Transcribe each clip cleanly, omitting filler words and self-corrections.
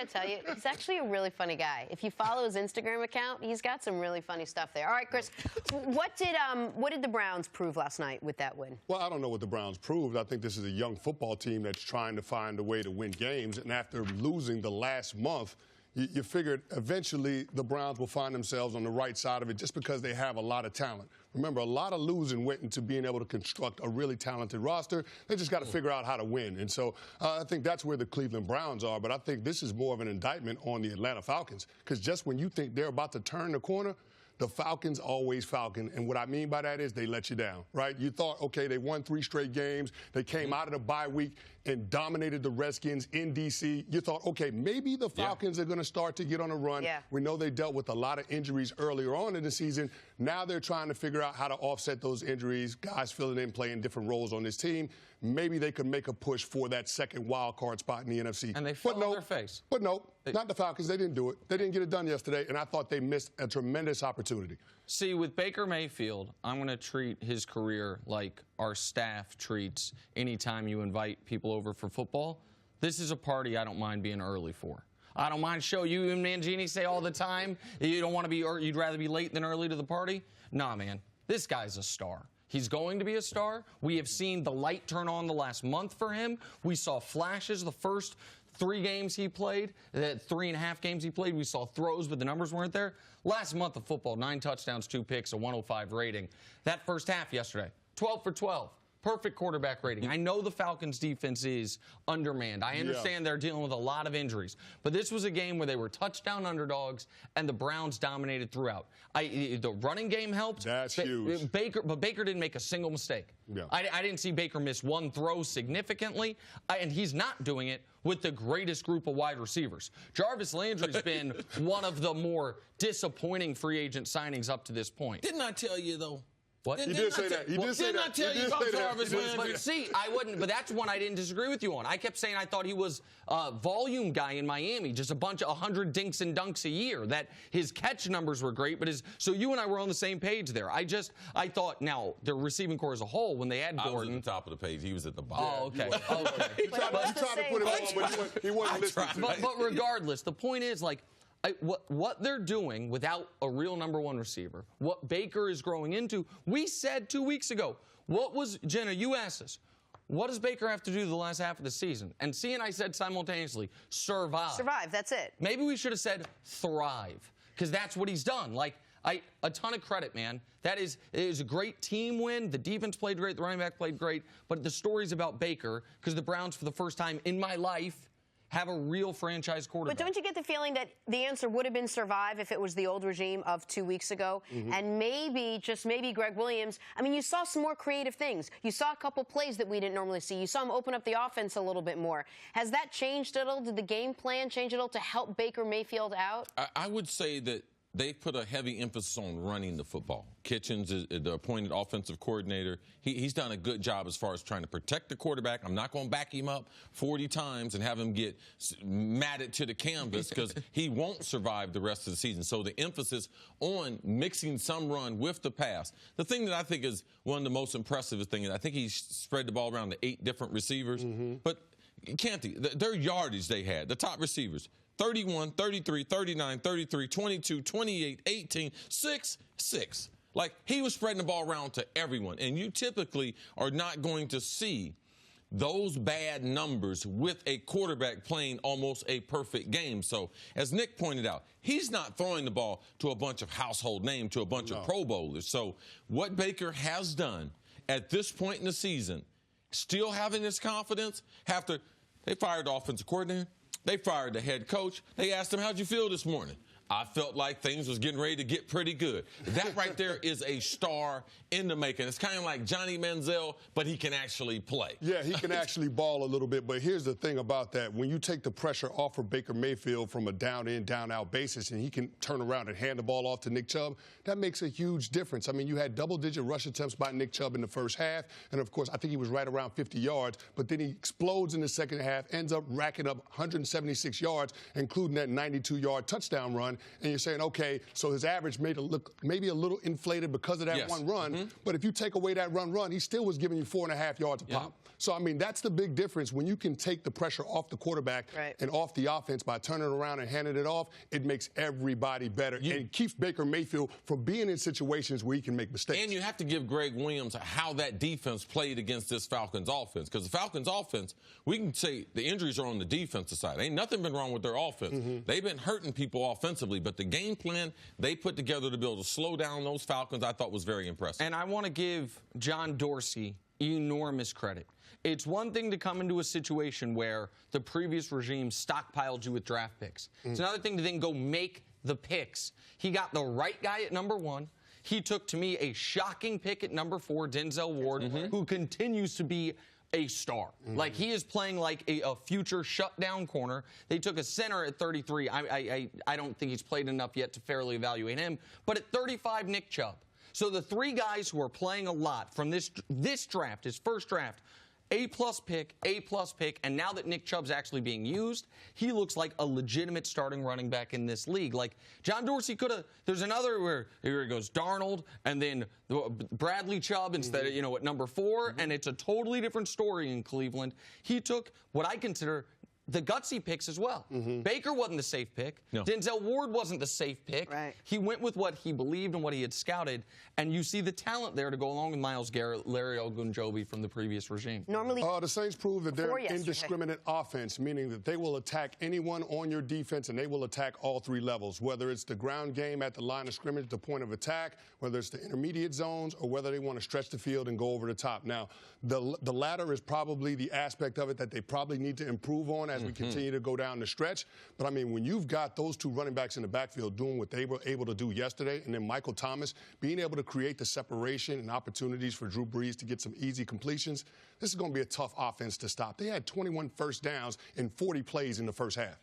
got to tell you, he's actually a really funny guy. If you follow his Instagram account, he's got some really funny stuff there. All right, Cris, what did the Browns prove last night with that win? Well, I don't know what the Browns proved. I think this is a young football team that's trying to find a way to win games. And after losing the last month, you figured eventually the Browns will find themselves on the right side of it just because they have a lot of talent. Remember, a lot of losing went into being able to construct a really talented roster. They just got to figure out how to win. And so I think that's where the Cleveland Browns are. But I think this is more of an indictment on the Atlanta Falcons, because just when you think they're about to turn the corner, the Falcons always Falcon. And what I mean by that is they let you down, right? You thought, okay, they won 3 straight games. They came out of the bye week and dominated the Redskins in D.C. You thought, okay, maybe the Falcons are going to start to get on a run. Yeah. We know they dealt with a lot of injuries earlier on in the season. Now they're trying to figure out how to offset those injuries, guys filling in, playing different roles on this team. Maybe they could make a push for that second wild card spot in the NFC. And they fell on their face. But no, not the Falcons. They didn't do it. They didn't get it done yesterday, and I thought they missed a tremendous opportunity. See, with Baker Mayfield, I'm going to treat his career like our staff treats any time you invite people over for football. This is a party I don't mind being early for. I don't mind show. You and Mangini say all the time you don't want to be, or you'd rather be late than early to the party. Nah, man, this guy's a star. He's going to be a star. We have seen the light turn on the last month for him. We saw flashes the first 3 games he played, the 3.5 games he played. We saw throws, but the numbers weren't there. Last month of football, 9 touchdowns, 2 picks, a 105 rating. That first half yesterday, 12 for 12. Perfect quarterback rating. I know the Falcons' defense is undermanned. I understand they're dealing with a lot of injuries. But this was a game where they were touchdown underdogs, and the Browns dominated throughout. The running game helped. That's huge. But Baker didn't make a single mistake. Yeah. I didn't see Baker miss one throw significantly, and he's not doing it with the greatest group of wide receivers. Jarvis Landry's been one of the more disappointing free agent signings up to this point. Didn't I tell you, though? What? You did say that. You did say that. Didn't I tell you about Jarvis Landry? See, I wouldn't, but that's one I didn't disagree with you on. I kept saying I thought he was a volume guy in Miami, just a bunch of 100 dinks and dunks a year, that his catch numbers were great, but so you and I were on the same page there. I thought, now, the receiving core as a whole, when they had Gordon. I was at the top of the page. He was at the bottom. Oh, okay. He tried to put it on, but he wasn't listening. But regardless, the point is, like, what they're doing without a real #1 receiver, what Baker is growing into, we said 2 weeks ago. What was, Jenna, you asked us, what does Baker have to do the last half of the season? And C and I said simultaneously, survive. Survive, that's it. Maybe we should have said thrive, because that's what he's done. Like, a ton of credit, man. It is a great team win. The defense played great. The running back played great. But the story's about Baker, because the Browns, for the first time in my life, have a real franchise quarterback. But don't you get the feeling that the answer would have been survive if it was the old regime of 2 weeks ago? And maybe, just maybe, Greg Williams, I mean, you saw some more creative things. You saw a couple plays that we didn't normally see. You saw him open up the offense a little bit more. Has that changed at all? Did the game plan change at all to help Baker Mayfield out? I would say that they've put a heavy emphasis on running the football. Kitchens is the appointed offensive coordinator. He's done a good job as far as trying to protect the quarterback. I'm not going to back him up 40 times and have him get matted to the canvas, because he won't survive the rest of the season. So the emphasis on mixing some run with the pass. The thing that I think is one of the most impressive things, I think he spread the ball around to 8 different receivers. But Canty, their yardage they had, the top receivers, 31, 33, 39, 33, 22, 28, 18, 6, 6. Like, he was spreading the ball around to everyone. And you typically are not going to see those bad numbers with a quarterback playing almost a perfect game. So, as Nick pointed out, he's not throwing the ball to a bunch of household names, to a bunch of Pro Bowlers. So, what Baker has done at this point in the season, still having his confidence, after they fired the offensive coordinator, they fired the head coach. They asked him, how'd you feel this morning? I felt like things was getting ready to get pretty good. That right there is a star in the making. It's kind of like Johnny Manziel, but he can actually play. Yeah, he can actually ball a little bit. But here's the thing about that. When you take the pressure off of Baker Mayfield from a down-in, down-out basis, and he can turn around and hand the ball off to Nick Chubb, that makes a huge difference. I mean, you had double-digit rush attempts by Nick Chubb in the first half. And, of course, I think he was right around 50 yards. But then he explodes in the second half, ends up racking up 176 yards, including that 92-yard touchdown run. and you're saying, okay, so his average made it look maybe a little inflated because of that one run. But if you take away that run, he still was giving you 4.5 yards a pop. So, I mean, that's the big difference. When you can take the pressure off the quarterback and off the offense by turning around and handing it off, it makes everybody better and keeps Baker Mayfield from being in situations where he can make mistakes. And you have to give Greg Williams how that defense played against this Falcons offense. Because the Falcons offense, we can say the injuries are on the defensive side. Ain't nothing been wrong with their offense. They've been hurting people offensively, but the game plan they put together to be able to slow down those Falcons, I thought was very impressive. And I want to give John Dorsey enormous credit. It's one thing to come into a situation where the previous regime stockpiled you with draft picks. It's another thing to then go make the picks. He got the right guy at number 1. He took, to me, a shocking pick at number 4, Denzel Ward, who continues to be a star. Like, he is playing like a future shutdown corner. They took a center at 33. I don't think he's played enough yet to fairly evaluate him. But at 35, Nick Chubb. So the 3 guys who are playing a lot from this draft, his first draft, A-plus pick, A-plus pick, and now that Nick Chubb's actually being used, he looks like a legitimate starting running back in this league. Like, John Dorsey could have, there's another where here it goes Darnold, and then Bradley Chubb instead of, at number 4, and it's a totally different story in Cleveland. He took what I consider the gutsy picks as well. Baker wasn't the safe pick. No. Denzel Ward wasn't the safe pick. Right. He went with what he believed and what he had scouted, and you see the talent there to go along with Myles Garrett, Larry Ogunjobi from the previous regime. Normally, the Saints prove that they're an indiscriminate offense, meaning that they will attack anyone on your defense, and they will attack all 3 levels, whether it's the ground game at the line of scrimmage, the point of attack, whether it's the intermediate zones, or whether they want to stretch the field and go over the top. Now, the latter is probably the aspect of it that they probably need to improve on as we continue to go down the stretch. But, I mean, when you've got those 2 running backs in the backfield doing what they were able to do yesterday, and then Michael Thomas being able to create the separation and opportunities for Drew Brees to get some easy completions, this is going to be a tough offense to stop. They had 21 first downs in 40 plays in the first half.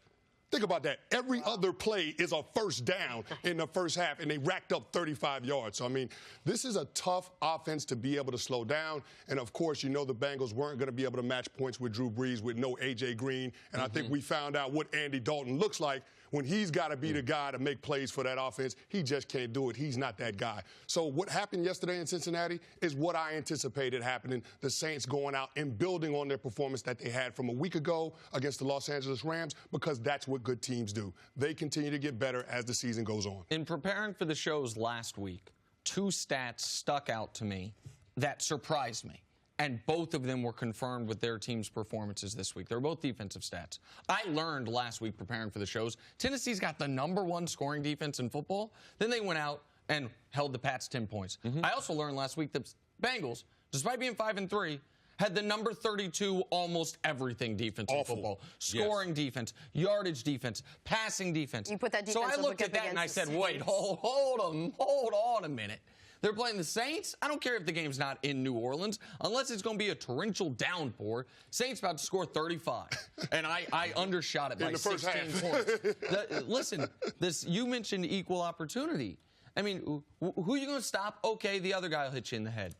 Think about that. Every other play is a first down in the first half, and they racked up 35 yards. So, I mean, this is a tough offense to be able to slow down. And, of course, the Bengals weren't going to be able to match points with Drew Brees with no A.J. Green. And I think we found out what Andy Dalton looks like when he's got to be the guy to make plays for that offense. He just can't do it. He's not that guy. So what happened yesterday in Cincinnati is what I anticipated happening. The Saints going out and building on their performance that they had from a week ago against the Los Angeles Rams, because that's what good teams do. They continue to get better as the season goes on. In preparing for the shows last week, 2 stats stuck out to me that surprised me. And both of them were confirmed with their team's performances this week. They're both defensive stats. I learned last week preparing for the shows, Tennessee's got the number 1 scoring defense in football. Then they went out and held the Pats 10 points. I also learned last week that Bengals, despite being 5-3, had the number 32 almost everything defense in football. Scoring defense, yardage defense, passing defense. You put that so I looked at that and I said, wait, hold on a minute. They're playing the Saints. I don't care if the game's not in New Orleans, unless it's going to be a torrential downpour. Saints about to score 35, and I undershot it by 16 points. Listen, you mentioned equal opportunity. I mean, who are you going to stop? Okay, the other guy will hit you in the head.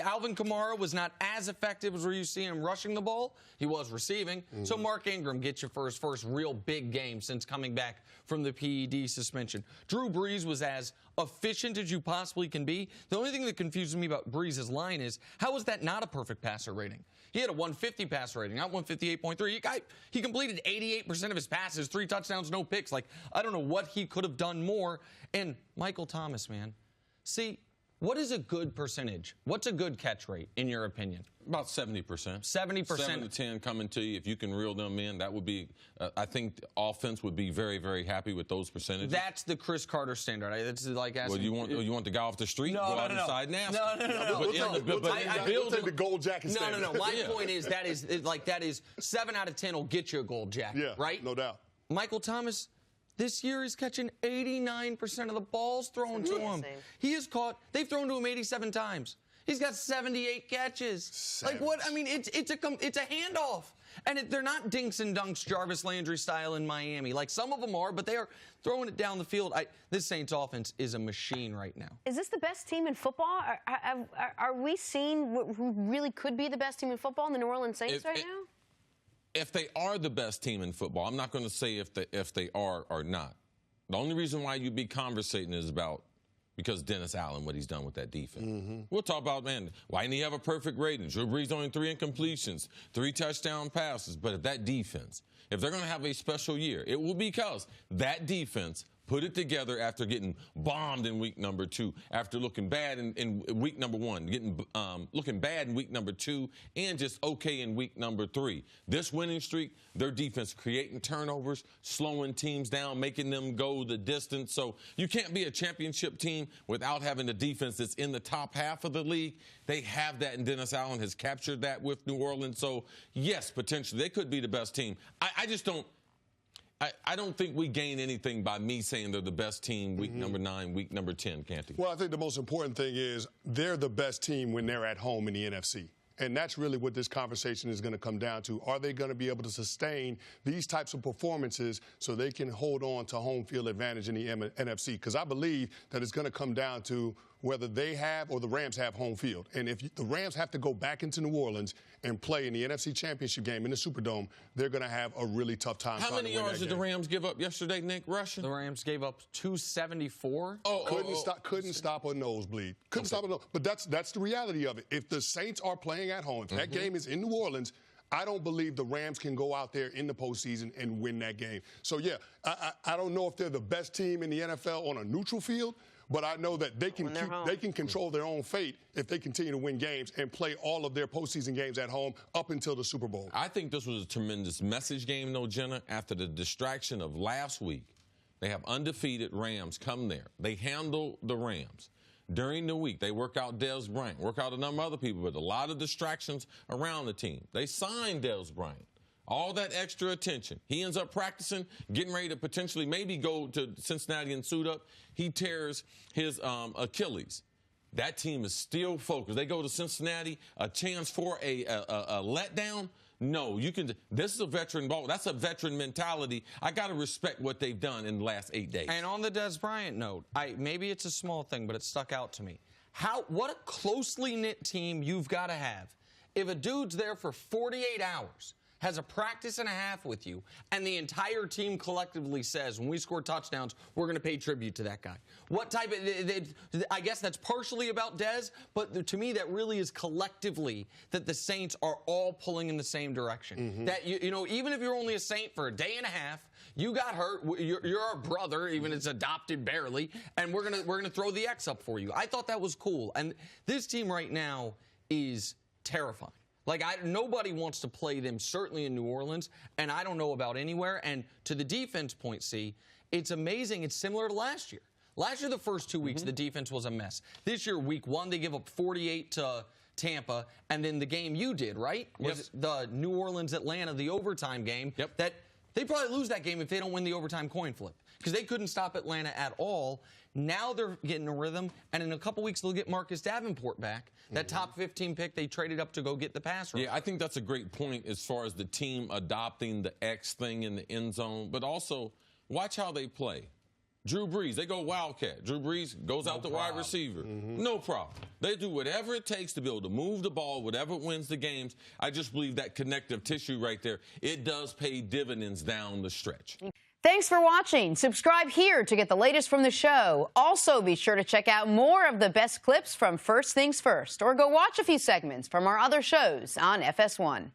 Alvin Kamara was not as effective as where you see him rushing the ball. He was receiving. So Mark Ingram gets you for his first real big game since coming back from the PED suspension. Drew Brees was as efficient as you possibly can be. The only thing that confuses me about Brees' line is, how is that not a perfect passer rating? He had a 150 passer rating, not 158.3. He completed 88% of his passes, 3 touchdowns, no picks. Like, I don't know what he could have done more. And Michael Thomas, man. See, what is a good percentage? What's a good catch rate, in your opinion? About 70%. 70%. 7 to 10 coming to you. If you can reel them in, that would be, I think the offense would be very, very happy with those percentages. That's the Cris Carter standard. It's like asking. Well, you want the guy off the street? No, go out inside and ask. No. We'll take the gold jacket standard. No. My point is that is 7 out of 10 will get you a gold jacket, yeah, right? No doubt. Michael Thomas, this year is catching 89% of the balls thrown to him. They've thrown to him 87 times. He's got 78 catches. Like what? I mean, it's a handoff. And they're not dinks and dunks Jarvis Landry style in Miami. Like some of them are, but they are throwing it down the field. This Saints offense is a machine right now. Is this the best team in football? Are we seeing who really could be the best team in football in the New Orleans Saints right now? If they are the best team in football, I'm not going to say if they are or not. The only reason why you be conversating is about because Dennis Allen, what he's done with that defense. We'll talk about, man, why didn't he have a perfect rating? Drew Brees only 3 incompletions, 3 touchdown passes. But if that defense, if they're going to have a special year, it will be because that defense put it together after getting bombed in week number 2, after looking bad in week number 1, looking bad in week number 2, and just okay in week number 3. This winning streak, their defense creating turnovers, slowing teams down, making them go the distance. So you can't be a championship team without having a defense that's in the top half of the league. They have that, and Dennis Allen has captured that with New Orleans. So, yes, potentially, they could be the best team. I just don't. I don't think we gain anything by me saying they're the best team week number 9, week number 10, Canty. Well, I think the most important thing is they're the best team when they're at home in the NFC. And that's really what this conversation is going to come down to. Are they going to be able to sustain these types of performances so they can hold on to home field advantage in the NFC? Because I believe that it's going to come down to whether they have or the Rams have home field. And if the Rams have to go back into New Orleans and play in the NFC Championship game in the Superdome, they're going to have a really tough time. How many yards did the Rams give up yesterday, Nick, rushing? The Rams gave up 274. Couldn't stop a nosebleed. Couldn't stop a nosebleed. But that's the reality of it. If the Saints are playing at home, if that game is in New Orleans, I don't believe the Rams can go out there in the postseason and win that game. So, yeah, I don't know if they're the best team in the NFL on a neutral field, but I know that they can control their own fate if they continue to win games and play all of their postseason games at home up until the Super Bowl. I think this was a tremendous message game, though, Jenna. After the distraction of last week, they have undefeated Rams come there. They handle the Rams. During the week, they work out Dez Bryant, work out a number of other people, but a lot of distractions around the team. They signed Dez Bryant. All that extra attention. He ends up practicing, getting ready to potentially maybe go to Cincinnati and suit up. He tears his Achilles. That team is still focused. They go to Cincinnati, a chance for a letdown. No, you can. This is a veteran ball. That's a veteran mentality. I got to respect what they've done in the last 8 days. And on the Dez Bryant note, maybe it's a small thing, but it stuck out to me. What a closely knit team you've got to have. If a dude's there for 48 hours, has a practice and a half with you, and the entire team collectively says, when we score touchdowns, we're going to pay tribute to that guy. What type of, I guess that's partially about Dez, but to me, that really is collectively that the Saints are all pulling in the same direction. That, you know, even if you're only a Saint for a day and a half, you got hurt, you're our brother, even if it's adopted barely, and we're gonna throw the X up for you. I thought that was cool. And this team right now is terrifying. Like, nobody wants to play them, certainly in New Orleans, and I don't know about anywhere. And to the defense point, C, it's amazing. It's similar to last year. Last year, the first 2 weeks, the defense was a mess. This year, week 1, they give up 48 to Tampa, and then the game you did, right? Was the New Orleans-Atlanta, the overtime game. That they probably lose that game if they don't win the overtime coin flip, because they couldn't stop Atlanta at all. Now they're getting a rhythm, and in a couple weeks they'll get Marcus Davenport back. That top 15 pick they traded up to go get the pass rush. Yeah, I think that's a great point as far as the team adopting the X thing in the end zone, but also watch how they play. Drew Brees, they go Wildcat. Drew Brees goes out the wide receiver. No problem. They do whatever it takes to be able to move the ball, whatever wins the games. I just believe that connective tissue right there, it does pay dividends down the stretch. Thanks for watching. Subscribe here to get the latest from the show. Also, be sure to check out more of the best clips from First Things First, or go watch a few segments from our other shows on FS1.